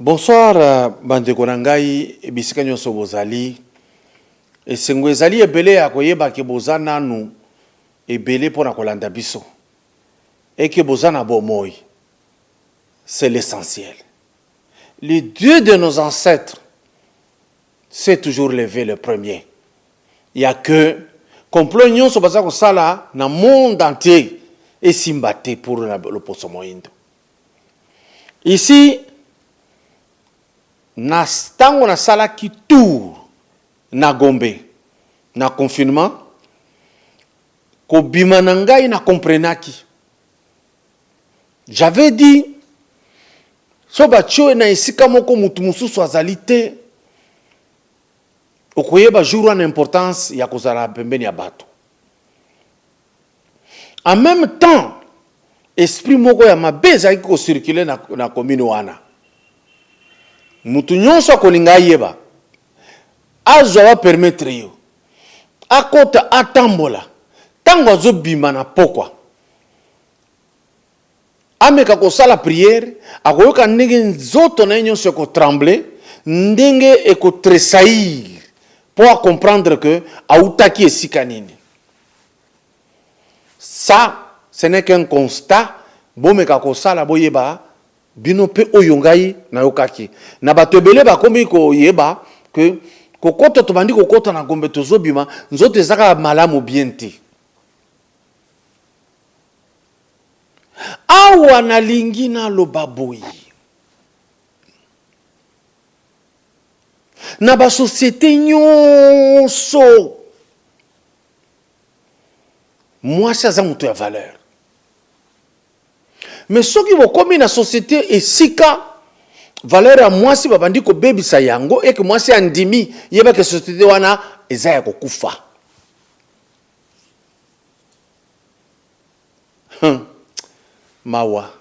Bonsoir, bandeko na ngai bisika nyonso bozali. Esengo ezali ebele ya koyeba ke boza nanu ebele pona kolanda biso. Et que boza na bomoi. C'est l'essentiel. Le Dieu de nos ancêtres s'est toujours levé le premier. Il y a que complot nyonso baza ko sala na monde entier et simbate pour le poso moindo. Ici na stango na sala ki tour na Gombe na confinement ko bima na ngai na comprenaki. J'avais dit so ba tio na isika moko mutu mususu azali te okoyeba jour en importance ya kozala pembeni ya bato. En même temps esprit moko ya mabe ezali ko circuler na commune wana. Mutu nyonso akolinga yeba azwa wa permettre yo akota atambola tango azobima na pokwa ameka kosala prière akoyoka ndenge nzoto na nyonso ko trembler ndenge eko tressaillir pour comprendre que autaki esika nini. Ça ce n'est qu'un constat bomeka kosala boyeba bino pe oyongai na yokaki na batebele bakomi ko yeba que kokota to bandi kokota na Gombe tozobima nzoto ezaka malamu bien te. Awa na lingi na lobaboyi na ba société nyonso moi ça za mutu ya valeur. Mais ce qui vous comme na société et sika valeur à moi si babandi ko bebisa yango et que moi si andimi yeba que société wana ezaya ko kufa. Mawa.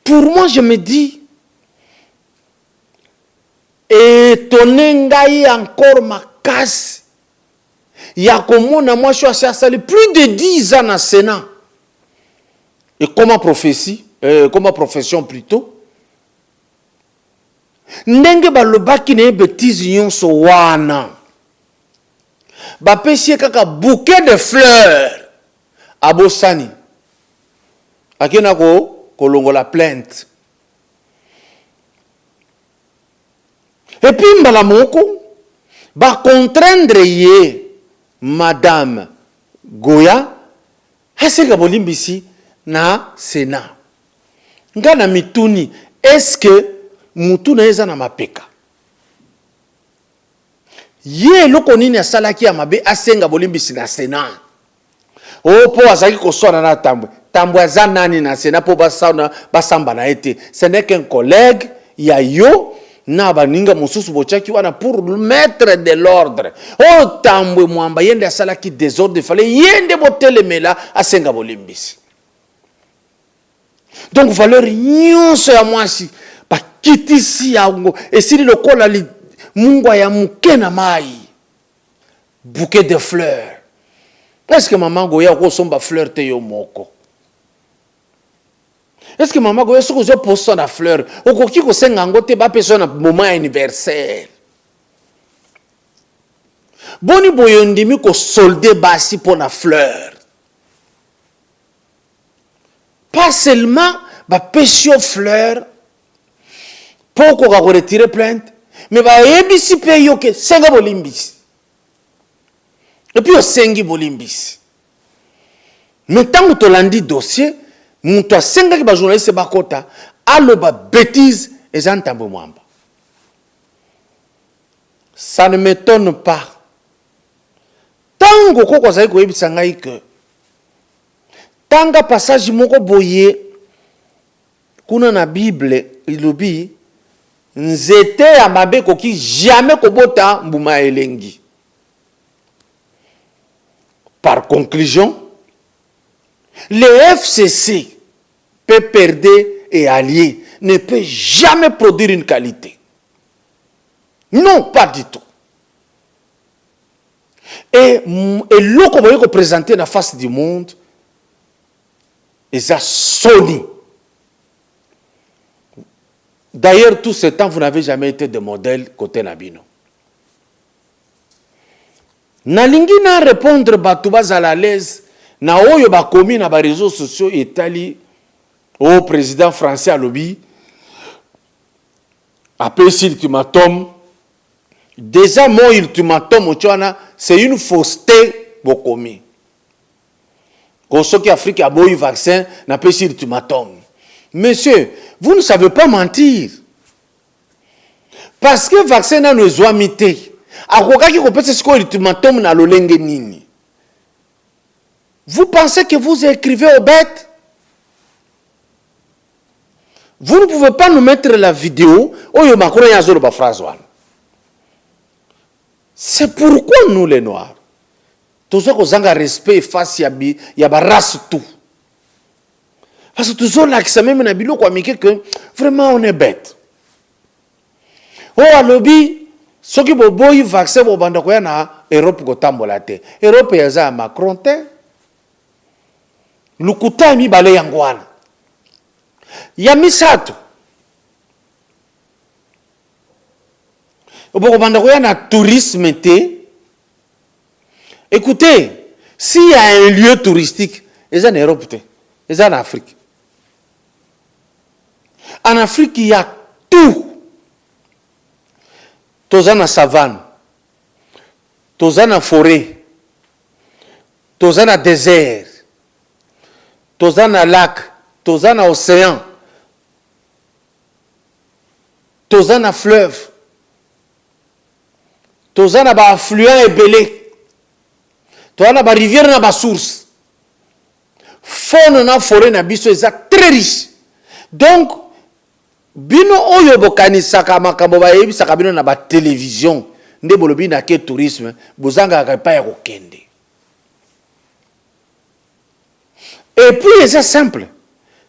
Pour moi je me dis étonné ngai encore ma casse. Ya komona moi je suis allé plus de 10 ans na Sénat. Et comment prophétie, comment profession plutôt. Ndenge balobaki ne bêtise nyonso wana. Ba pesi kaka bouquet de fleurs à Bosani. Akena ko kolongola plainte. Et puis mbala moko ba contraindre ye madame Goya haseka bolimbisi na Sénat. Ngana mituni, est-ce que mutuna eza na mapeka? Ye loko nini asalaki ya mabe asenga bolimbisi na Sénat. Po azaki kosona na tambwe. Tambwe aza nani na Sénat po basamba na ete. Ce n'est qu'un collègue ya yo na baninga mususu bochaki wana pour mettre de l'ordre. Tambwe mwamba yende asalaki désordre fallait yende botelemela asenga bolimbisi. Donc valeur nyonso ya mwasi ba kitisi yango esili lokola li mungwa ya muke na mai bouquet de fleurs. Est-ce que maman Goya ko somba fleur te yo moko? Est-ce que maman Goya soko zo posto na fleur okoki ko senga ngo te ba peso na moment anniversaire? Boni boyondimi ko solder basi pour na fleur. Pas seulement ba pesio fleur pour qu'on retire plainte, mais ba ebisi pe yo ke senga bolimbisi. Et puis au sengi bolimbisi. Mais tant que tu l'as dossier, muto a senga ki ba journaliste ba kota, alo ba bêtise et j'entends mwamba. Ça ne m'étonne pas. Tant que koko zai ko ebisa ngai que tanga passage moko boye kuna na Bible ilobi nzete ya mabe koki jamais kobota mbuma elengi. Par conclusion, le FCC, PPRD et alliés ne peut jamais produire une qualité. Non, pas du tout. Et l'autre qu'on va présenter dans la face du monde, et ça soli D'ailleurs, tout ce temps, vous n'avez jamais été de modèle côté Nabino. Nalingi na répondre batu bazala à l'aise na oyo bakomi na ba réseaux sociaux etali au président français à lobby appelé ultimatum. Déjà mon ultimatum c'est une fausseté bokomi. Koso qui Afrique a beau vaccin n'a pas ultimatum. Monsieur, vous ne savez pas mentir. Parce que le vaccin n'a pas zoamité. Vous pensez que vous écrivez aux bêtes? Vous ne pouvez pas nous mettre la vidéo. C'est pourquoi nous les noirs, tous ceux qui ont un respect face à la race tout. Parce que tous ceux qui que vraiment on est bête. Oh, à lobby, ceux qui ont un vaccin pour l'Europe, l'Europe est à Macron. Lukuta mi bale yangwana. Yami sato. Oboko banda na tourisme te. Écoutez, s'il y a un lieu touristique, c'est en Europe, c'est en Afrique. En Afrique, il y a tout. Toza na savane, toza na forêt, toza na désert, toza na lac, toza na océan, toza na fleuve, toza na ba affluent ebele, toza na ba rivière na ba source. Faune na forêt na biso eza très riche. Donc bino oyo bokanisaka makambo bayebisaka bino na ba télévision nde bolobi na ke tourisme bozanga ka pa ya kokende. Et puis c'est simple.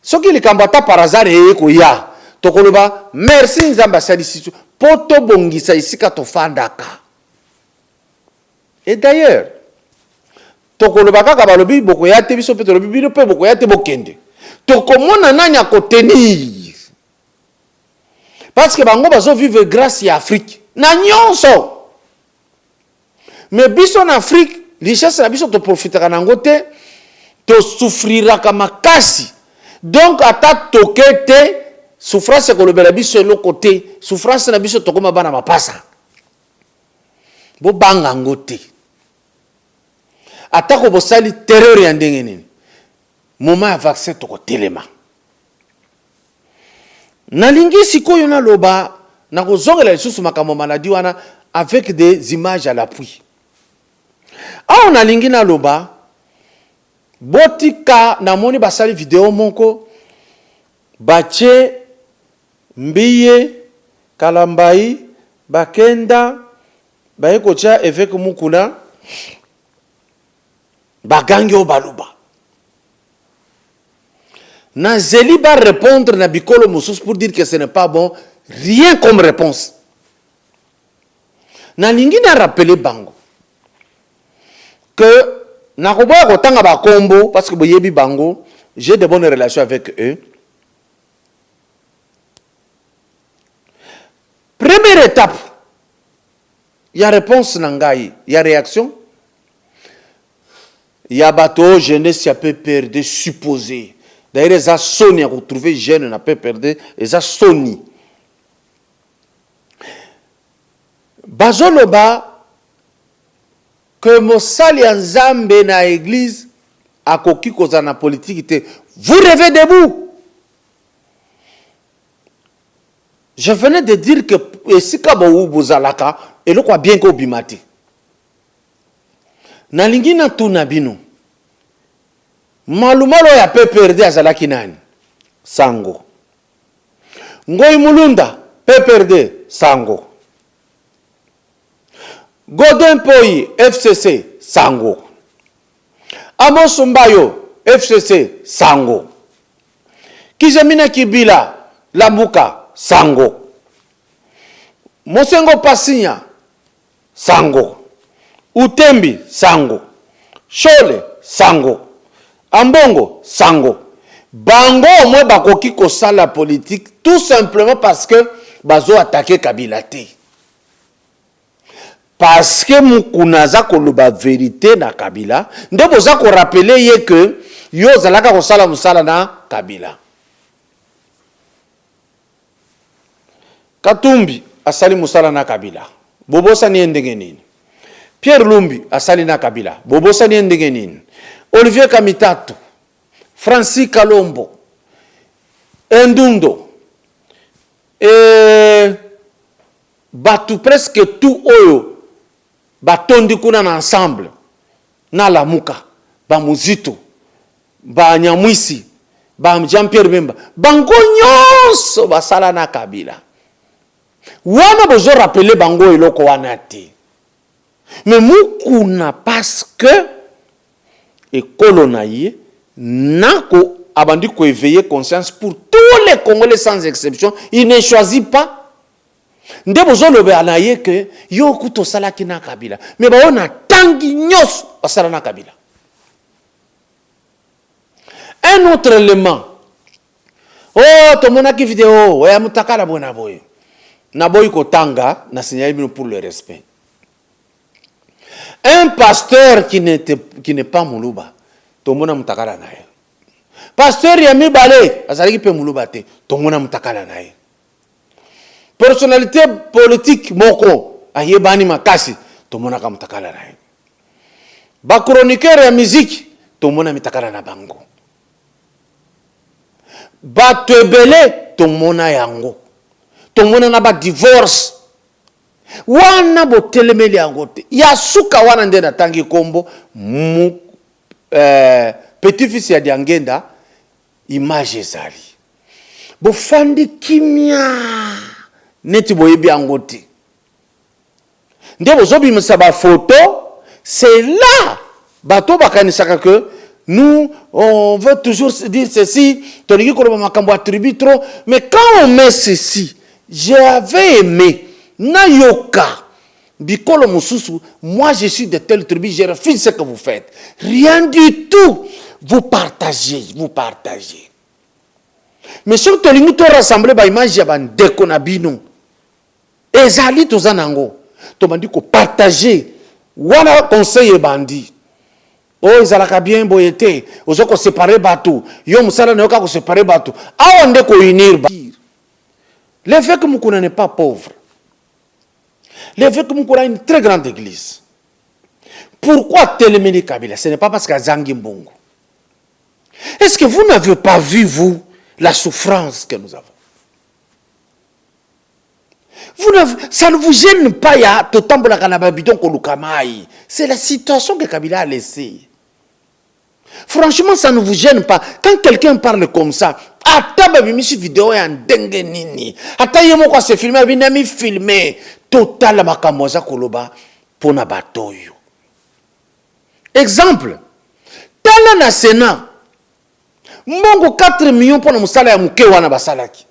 Ce qui les kambata par hasard et koya tokoloba merci nzamba sadisi poto bongisa isika to fandaka. Et d'ailleurs tokoloba kaka balobi bokoya te biso pe tolobi bino pe bokoya te bokende. Tokomona nanya ko tenir. Parce que bango bazo vivre grâce à Afrique. Na nyonso. Mais biso en Afrique, richesse na biso to profitera na ngote, to souffrira kama kasi. Donc ata tokete souffrance ko lobela biso lo côté, souffrance na biso to koma bana mapasa. Bo banga ngote. Ata ko bosali terreur ya ndenge nini. Moment ya vaccin to ko telema. Nalingi sikoyo na loba na kozongela lisusu makambo maladi wana avec des images à l'appui. Ah nalingi na loba botika na moni basali vidéo moko bache mbiye kalambai bakenda bayekocha évêque mukuna bagangi o baluba. Nazeli va répondre na bikolo mosus pour dire que ce n'est pas bon, rien comme réponse. Nalingi na rappeler bango que na koboya kotanga ba kombo parce que boyebi bango, j'ai de bonnes relations avec eux. Première étape, il y a réponse nangai, il y a réaction. Il y a bateau jeunesse qui a peu perdre supposé. D'ailleurs, les Sony a retrouvé jeune n'a pas perdu, les Sony. Bazoloba que Mosali Nzambe na église a koki koza na politique. Vous rêvez debout. Je venais de dire que si Kabou Bozalaka et le quoi bien ko bimati. Na lingi na tunabino. Malumalo ya pe perde azalaki nani? Sango. Ngoi Mulunda pe perde Sango. Godin Poi FCC Sango. Amos Mbayo FCC Sango. Kizamina Kibila Lambuka Sango. Mosengo Pasinya Sango. Utembi Sango. Shole Sango. Ambongo Sango. Bango mwe bakoki ko sala politique tout simplement parce que bazo attaqué Kabila te. Parce que mukunaza koloba vérité na Kabila, nde boza ko rappeler ye que yo zalaka ko sala musala na Kabila. Katumbi asali musala na Kabila. Bobosa ni ndenge nini? Pierre Lumbi asali na Kabila. Bobosa ni ndenge nini? Olivier Kamitatu, Francis Kalombo, Endundo, batu presque tout oyo batondi kuna na ensemble na Lamuka, ba Muzito, ba Nyamwisi, ba Jean-Pierre Bemba, bango nyonso basala na Kabila. Wana bozo rappeler bango eloko wana te. Mais mukuna parce que ekolo na ye nako abandi ko éveiller conscience pour tous les Congolais sans exception, il ne choisit pas. Nde bozo lobe anaye que yo kuto sala kina Kabila. Mais ba ona tangi nyos basala na Kabila. Un autre élément. Oh, to monaki vidéo, ya mutakala bona boyo. Na boy ko tanga na signalé pour le respect. Un pasteur qui n'est pas Muluba, to mona mutakala naye. Pasteur Yami Balé, azalaki pe Muluba te, to mona mutakala naye. Personnalité politique moko ayebani makasi, to mona ka mutakala naye. Ba chroniqueur ya musique, to mona mitakala na bango. Ba tebele, to mona yango. To mona na ba divorce. Wana bo telemeli yango te. Ya suka wana nde na tangi kombo petit-fils ya Diangenda image ezali. Bo fandi kimia neti boyebi yango te. Nde bozobi msaba photo, c'est là bato bakanisaka que nous on veut toujours dire ceci, toniki koloba makambo attribue trop, mais quand on met ceci, j'avais aimé Nayoka, Bikolo Moussousou, moi je suis de telle tribu, je refuse ce que vous faites. Rien du tout. Vous partagez, vous partagez. Mais surtout, nous tous rassemblés, bah image yaban dekonabino. Ezali tozanango. Tomandi ko partager. Wana conseil bandi. Oh, ezalaka bien boyete. Ozo ko séparer batou. Yo musala na yoka ko séparer batou. Awande ko unir ba. Le fait que Mukuna n'est pas pauvre. Le fait que Mukuna a une très grande église. Pourquoi Téléméli Kabila? Ce n'est pas parce qu'à Zangi Mbongo. Est-ce que vous n'avez pas vu, vous, la souffrance que nous avons? Ça ne vous gêne pas, c'est la situation que Kabila a laissée. Franchement, ça ne vous gêne pas. Quand quelqu'un parle comme ça, vidéo se filmer total makamoza koloba pona batoyo. Exemple, tala na Sénat mbongo 4 millions pour musala ya muke wana basalaki.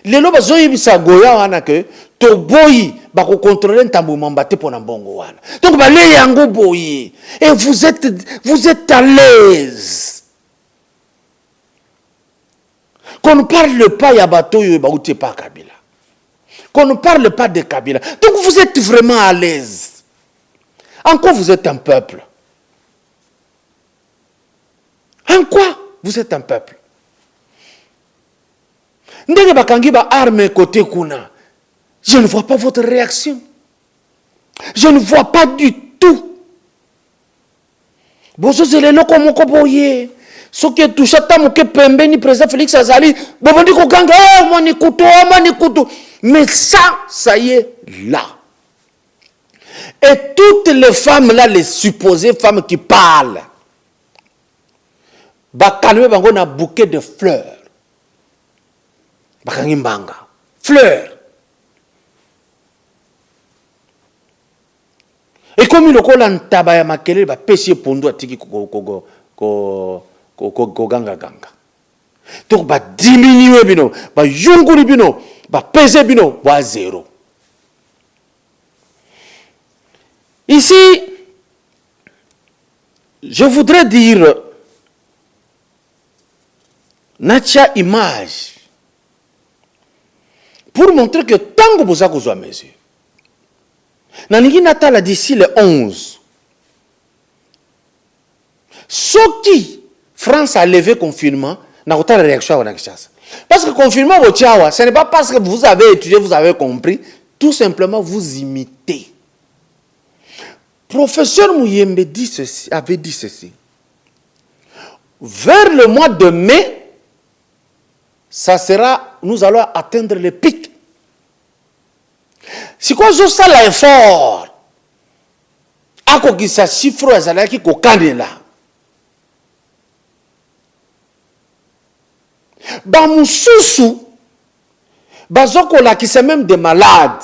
Lelo bazoyibisa goya wana que to boyi bako contrôler ntambo mambate pona mbongo wana. Donc balé yango boyi et vous êtes à l'aise. Qu'on ne parle pas Yabato Yobauté pas Kabila. Qu'on ne parle pas de Kabila. Donc vous êtes vraiment à l'aise. En quoi vous êtes un peuple? En quoi vous êtes un peuple? Ndenge bakangi ba arme côté kuna. Je ne vois pas votre réaction. Je ne vois pas du tout. Bozo zelelo komoko boye. Ce qui est touché à mon pembeni président Félix Azali, bobondi ko ganga, oh manikuto. Mais ça y est là. Et toutes les femmes là, les supposées femmes qui parlent, bakalme bango na bouquet de fleurs. Bakangi mbanga, fleurs. Et comme il a un tabac à makele, ba pêcher pondo atiki ko ganga. Donc ba diminuer bino, ba yunguri bino, ba peser bino, ba zéro. Ici, je voudrais dire natia image pour montrer que tant que vous avez besoin de mesure. Naningi natala d'ici le 11. Ce qui France a levé le confinement, n'a pas de réaction à la Kinshasa. Parce que le confinement, ce n'est pas parce que vous avez étudié, vous avez compris, tout simplement vous imitez. Professeur Mouyembe avait dit ceci. Vers le mois de mai, ça sera, nous allons atteindre le pic. Si quoi je ça l'effort, à quoi qui ça chiffre à qui là. Ba mususu, bazoko là qui c'est même des malades.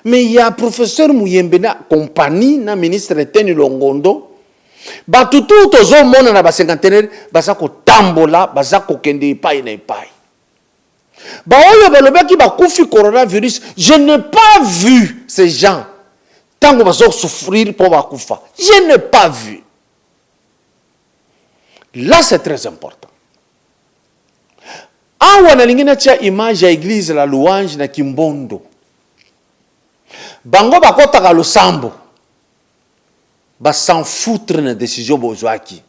Mais il y a professeur Mouyembe na compagnie na ministre Teni Longondo. Ba tout ozo mona na ba cinquantenaire bazako tambola bazako kende ipai na ipai. Ba oyo balobaki ba kufi coronavirus, je n'ai pas vu ces gens tango bazoko souffrir pour ba kufa. Je n'ai pas vu. Là c'est très important. Awa na lingine tia image ya église la louange na Kimbondo. Bango bakota ka losambo. Ba s'en foutre na décision bozwaki.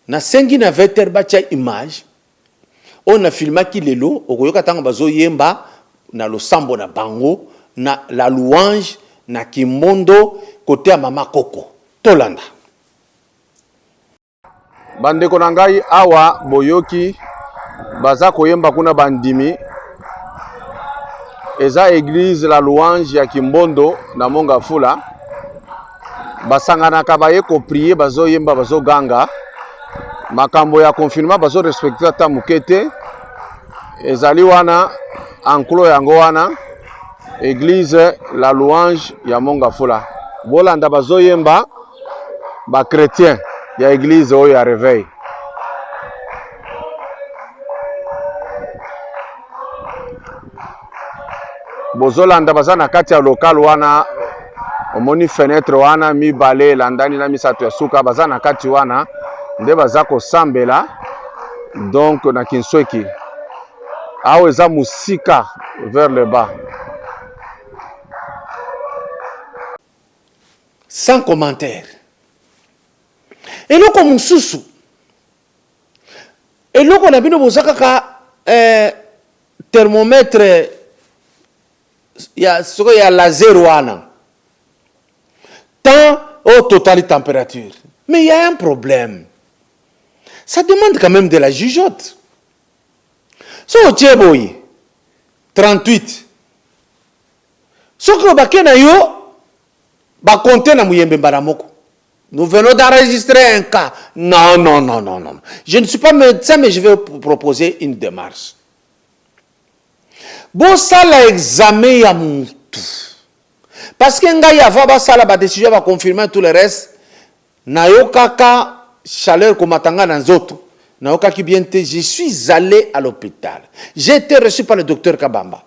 Na sengi na veter ba tia image. On a filmé ki lelo okoyoka tanga bazo yemba na losambo na bango na la louange na Kimbondo côté ya mama Koko. Tolanda. Bandeko na ngai awa boyoki baza koyemba kuna bandimi eza église la louange ya Kimbondo na Mongafula basangana ka baye ko prier bazo yemba bazo ganga makambo ya confinement bazo respecter ta mukete ezali wana enclos yango wana église la louange ya Mongafula bolanda bazo yemba ba chrétien ya église oyo ya réveil. Bozolanda baza na kati ya local wana omoni fenêtre wana mibale landani na misato ya suka baza na kati wana nde baza ko sambela donc na Kinsweki awo eza musika vers le bas sans commentaire. Eloko mususu eloko na bino bozaka ka thermomètre ya soko ya laser wana temps au total température. Mais il y a un problème. Ça demande quand même de la jugeote. So tcheboyi 38. Soko bakena yo ba compter na Mouyembe Mbaramoko. Nous venons d'enregistrer un cas. Non, non, non, non, non. Je ne suis pas médecin, mais je vais vous proposer une démarche. Bon, ça l'examen ya mutu. Parce que nga ya va ça la décision va confirmer tout le reste. Na yo kaka chaleur komatanga na nzoto. Na yo kaki bien te, je suis allé à l'hôpital. J'ai été reçu par le docteur Kabamba.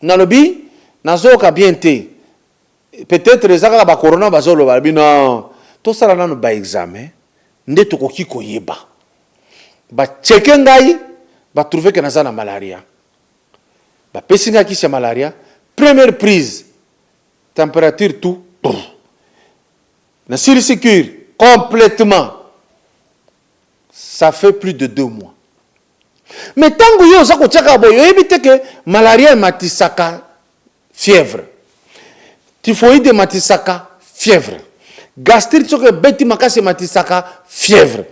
Na lobi na zo ka bien te. Peut-être les aka ba corona ba zo lo ba bi non. Tout ça là no ba examen. Nde to koki koyeba. Ba checker ngai ba trouver que na za na malaria. Ba pesinga ki malaria, première prise, température tout, la sursécure complètement, ça fait plus de 2 mois. Mais tant que yo sako tchaka boyo, évite que malaria matisaka fièvre, typhoïde matisaka fièvre, gastrite soke beti makase matisaka fièvre.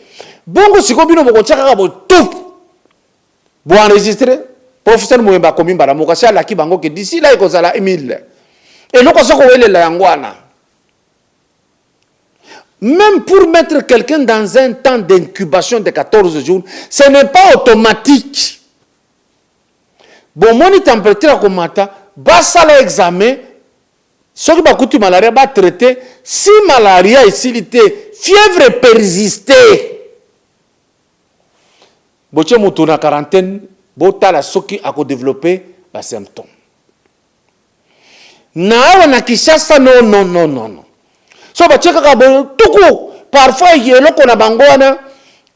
Bongo siko bino boko tchaka boyo tout, bo enregistrer. Professeur Mouyemba komi Mbaramoka si ala ki bango ke d'ici là ekozala 1000. Et loko soko welela yangwana. Même pour mettre quelqu'un dans un temps d'incubation de 14 jours, ce n'est pas automatique. Bon, moni température komata, ba sala examen, soki ba kutu malaria ba traiter, si malaria isilité, fièvre persistait. Boche mutu na quarantaine botala soki ako développer ba symptômes. Na na Kinshasa non non non non non. So ba cheka ka bo tuku parfois yelo ko na bangwana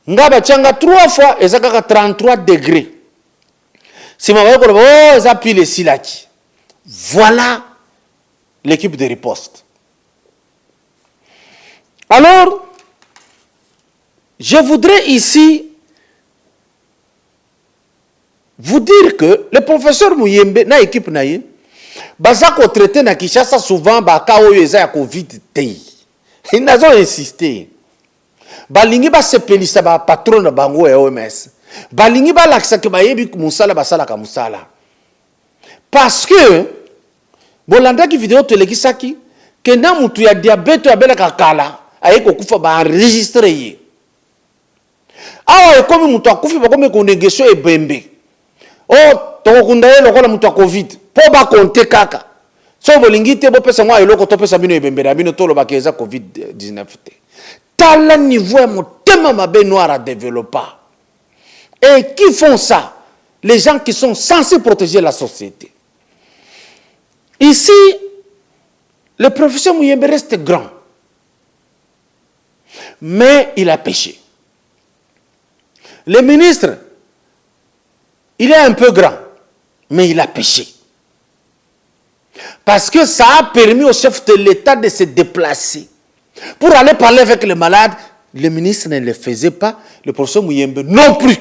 nga ba changa 3 fois ezaka 33 degrés. Si ma oh, ça pile les silaki. Voilà l'équipe de riposte. Alors, je voudrais ici vous dire que le professeur Muyembe, na équipe naïe, Bazako traité na Kinshasa souvent baka oyo eza ya Covid te. Ils n'ont insisté. Balingi ba sepelisa ba patron na bango ya OMS. Balingi ba lakisa ke bayebi musala basala ka musala. Parce que bolanda ki vidéo telekisaki ke na mutu ya diabète abela kakala ayeko kufa ba enregistrer ye. Awa ekomi mutu akufi bakomi ko négocier ebembe. Oh, tokunda ye lokola mutu ya Covid. Po ba konte kaka. So bolingi te bo pesa mwa eloko to pesa bino ebembe na bino tolo ba keza Covid-19 te. Tala niveau ya motema mabe noir à développer. Et qui font ça? Les gens qui sont censés protéger la société. Ici, le professeur Muyembe reste grand. Mais il a péché. Le ministre, il est un peu grand, mais il a péché. Parce que ça a permis au chef de l'État de se déplacer. Pour aller parler avec les malades, le ministre ne le faisait pas, le professeur Muyembe non plus.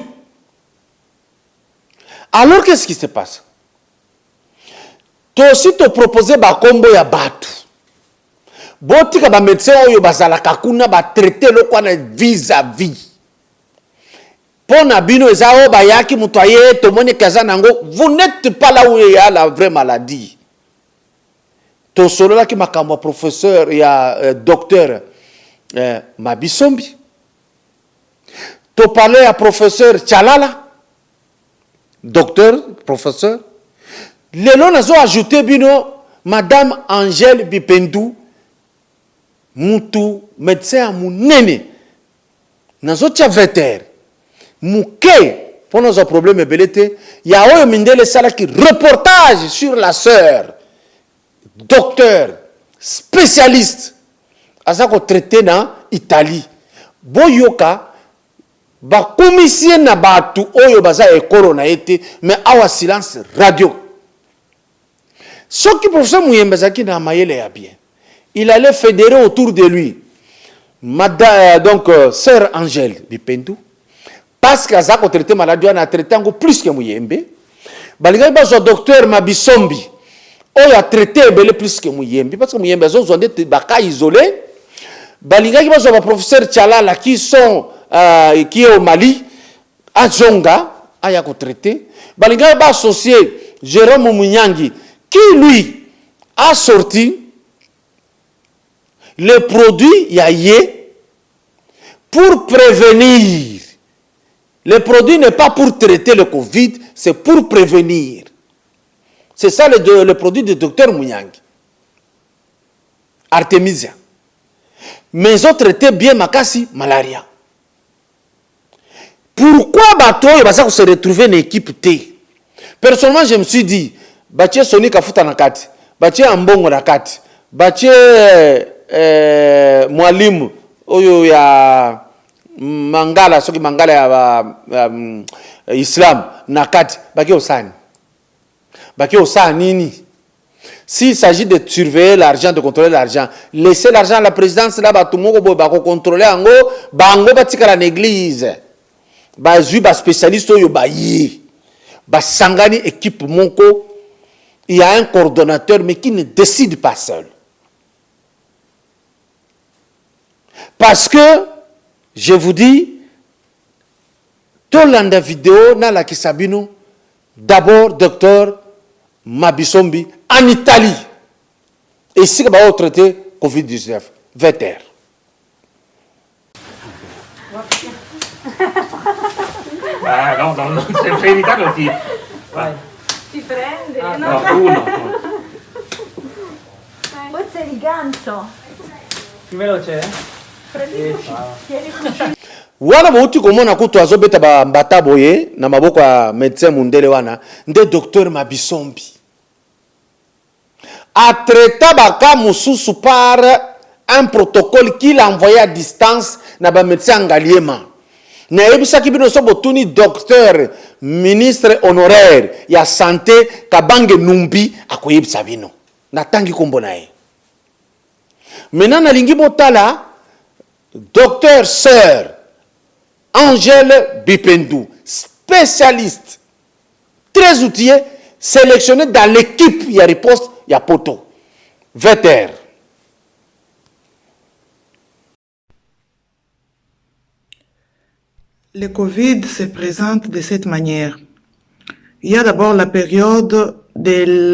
Alors qu'est-ce qui se passe? Toi aussi tu proposé ba kombo ya batu. Botika ba médecin oyo bazala kakuna ba traiter lo kwa na vis-à-vis. Pona bino ezao ba yaki mutoye to moni kaza nango, vous n'êtes pas là où il y a la vraie maladie. To solo la ki makambo professeur ya docteur Mabisombi. To parler à professeur Tchalala. Docteur, professeur. Lelo nazo ajouté bino Madame Angèle Bipendou, mutu médecin munene. Nazo tia veter. Mouké pour nos problèmes belete. Ya oyo mindele sala ki reportage sur la sœur. Docteur, spécialiste. Azako traité na Italie. Boyoka ba commissaire na batu oyo baza e corona été mais awa silence radio. Ce qui professeur Muyembe zaki na mayele ya bien. Il allait fédérer autour de lui Madame donc sœur Angèle Bipendou parce que azako traité maladie na traité ngo plus que Muyembe. Balinga bazo docteur Mabisombi oyo a traité belé plus que Muyembe parce que Muyembe zo zonde baka isolé. Balinga bazo ba professeur Tchalala qui sont qui est au Mali, à Zonga, à Yako traité. Balinga va associer Jérôme Mounyangi, qui lui a sorti le produit Yaye pour prévenir. Le produit n'est pas pour traiter le Covid, c'est pour prévenir. C'est ça le produit du docteur Mounyangi. Artemisia. Mais ils ont traité bien Makasi, malaria. Pourquoi bateau il va se retrouver une équipe T? Personnellement, je me suis dit, Baché Soni Kafuta Nakati, Baché Ambongo Nakati, Baché Mwalimu, Oyo ya Mangala, Soki Mangala ya Islam, Nakati, Baké Osani. Baké Osani Nini. S'il s'agit de surveiller l'argent, de contrôler l'argent, laissez l'argent à la présidence là-bas, tout le monde va contrôler en haut, Bango Batika la l'église. Bazui ba spécialiste oyo ba yi ba sangani équipe monko, il y a un coordonnateur mais qui ne décide pas seul. Parce que je vous dis Tolanda vidéo na la kisabino d'abord docteur Mabisombi en Italie et ici ba traité Covid-19 veter. No, se fai imitarlo ti prende. no, uno. Questo è il gancio. Più veloce, Wana bouti komona kutu azobeta ba mbata boye na maboko ya médecin mundele wana nde docteur Mabisombi a traité baka mususu par un protocole qu'il a envoyé à distance na ba médecin ngaliema. Na ebisaki bino so botuni docteur ministre honoraire ya santé Kabange Numbi akoyebisa bino. Na tangi kombo na ye. Maintenant nalingi botala docteur sœur Angèle Bipendou, spécialiste, très outillé, sélectionné dans l'équipe y a riposte y a poto. Veter. Le Covid se présente de cette manière. Il y a d'abord la période de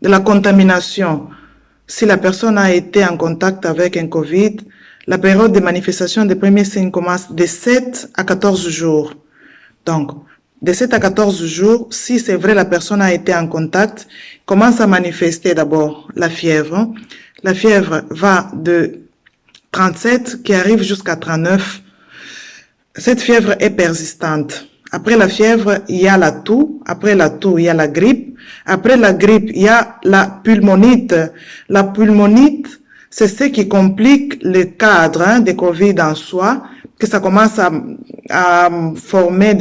la contamination. Si la personne a été en contact avec un Covid, la période de manifestation des premiers signes commence de 7 à 14 jours. Donc, de 7 à 14 jours, si c'est vrai la personne a été en contact, commence à manifester d'abord la fièvre. La fièvre va de 37 qui arrive jusqu'à 39. Cette fièvre est persistante. Après la fièvre, il y a la toux. Après la toux, il y a la grippe. Après la grippe, il y a la pulmonite. La pulmonite, c'est ce qui complique le cadre de Covid en soi, que ça commence à former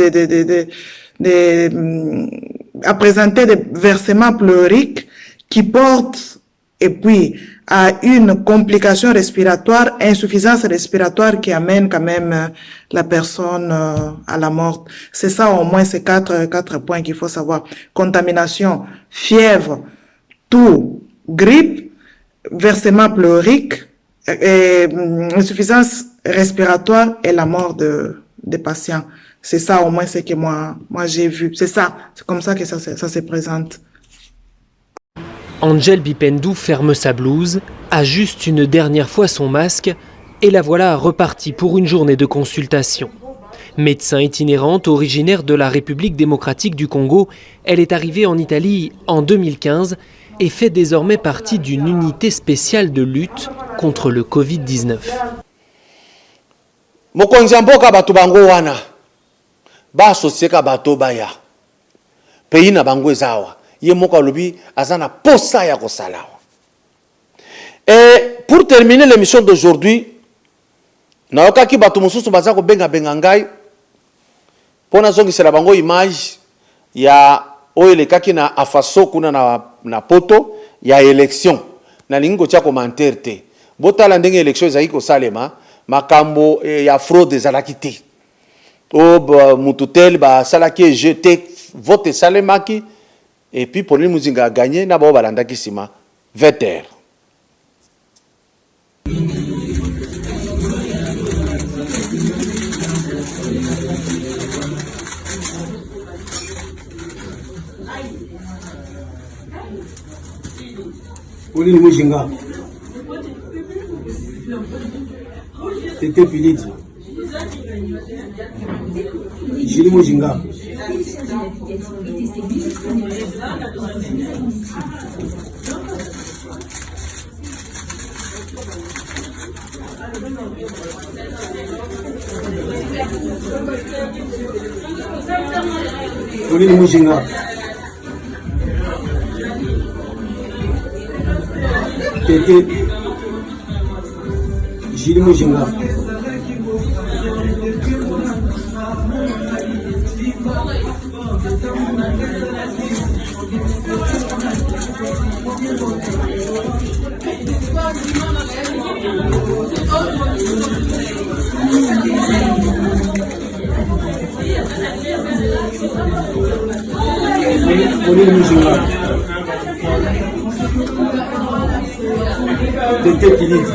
à présenter des versements pleuriques qui portent, et puis, à une complication respiratoire, insuffisance respiratoire qui amène quand même la personne à la mort. C'est ça au moins ces quatre points qu'il faut savoir. Contamination, fièvre, toux, grippe, versement pleurique, insuffisance respiratoire et la mort des patients. C'est ça au moins ce que moi j'ai vu. C'est ça, c'est comme ça que ça se présente. Angèle Bipendou ferme sa blouse, ajuste une dernière fois son masque et la voilà repartie pour une journée de consultation. Médecin itinérante originaire de la République démocratique du Congo, elle est arrivée en Italie en 2015 et fait désormais partie d'une unité spéciale de lutte contre le Covid-19. Mokonzi mboka bato bango wana ba associé ka bato baya pays na bango ezawa ye moko lobi azana posa ya kosala. Et pour terminer l'émission d'aujourd'hui, na okaki bato mususu baza ko benga ngai pona zongi sela bango image ya oile kaki na afaso kuna na poto ya élection na lingo tia commentaire te botala ndenge élection ezaki ko salema makambo ya fraude ezalaki te o mututel ba salaki jeté vote salemaki et puis pour lui muzinga a gagné na ba balandaki sima Veter. Oli ni mujinga tete piliti jili mujinga Oli ni mujinga tete jili mujinga Oli ni mujinga tete piliti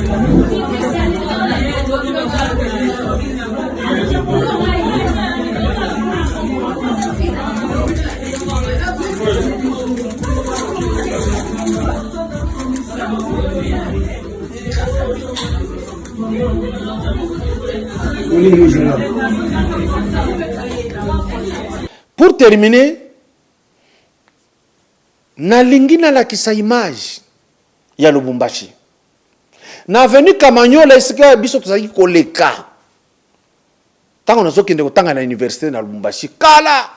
Oli ni mujinga. Pour terminer, nalingi na lakisa image ya Lubumbashi. Na avenue Kamanyola esika biso tozaki koleka. Tango nazokende kotanga na université na Lubumbashi kala.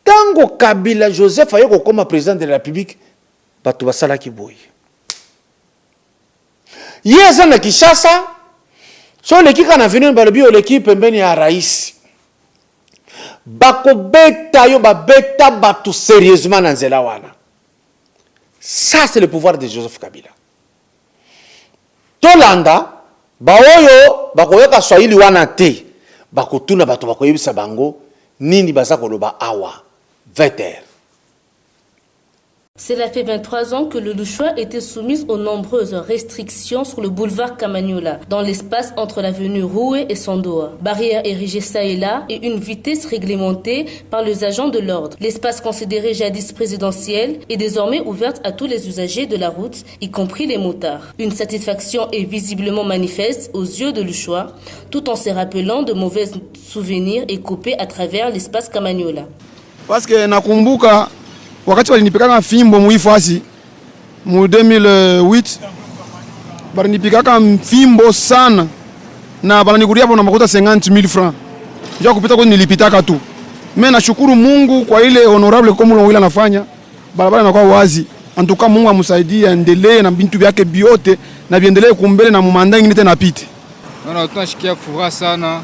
Tango Kabila Joseph ayoko koma président de la République, bato basalaki boye. Yeza na Kinshasa, So lekika na venu balobi oleki pembeni ya rais. Bako beta yo beta batu sérieusement na nzela wana. Ça c'est le pouvoir de Joseph Kabila. Tolanda baoyo bakoyoka Swahili wana te. Bakotuna bato bakoyebisa bango nini baza koloba awa 20h. Cela fait 23 ans que le Louchois était soumis aux nombreuses restrictions sur le boulevard Kamanyola, dans l'espace entre l'avenue Roué et Sandoa. Barrières érigées ça et là et une vitesse réglementée par les agents de l'ordre. L'espace considéré jadis présidentiel est désormais ouvert à tous les usagers de la route, y compris les motards. Une satisfaction est visiblement manifeste aux yeux de Louchois, tout en se rappelant de mauvais souvenirs écopés à travers l'espace Kamanyola. Parce que nakumbuka wakati walinipikaka fimbo muifasi mu 2008 balinipikaka fimbo sana na balanikuria hapo na makuta 50,000 francs. Njoo kupita kwa nilipitaka tu. Mimi nashukuru Mungu kwa ile honorable kama ile anafanya. Barabara inakuwa wazi. Antuka Mungu amsaidie endelee na bintu vyake biote na viendelee kumbele na mumanda ingine tena pite. Non, tunashikia furaha sana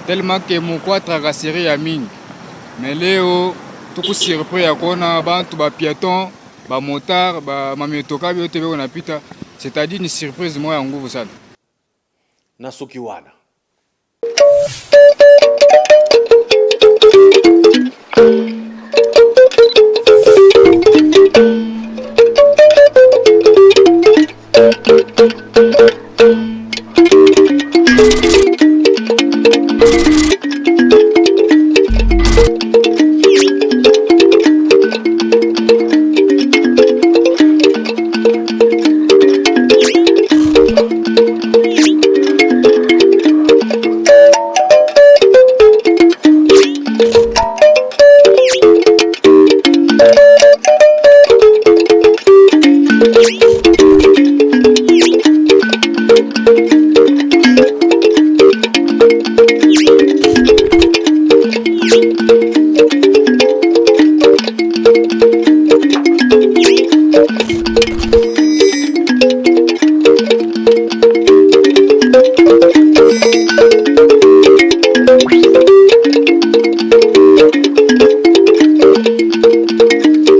tellement que mukwa tracasserie ya mingi. Mais leo tuku surpris ya kuona bantu ba piéton, ba motard, ba mamiotoka biote beko napita, c'est-à-dire une surprise moya nguvu sana. Na soki wana.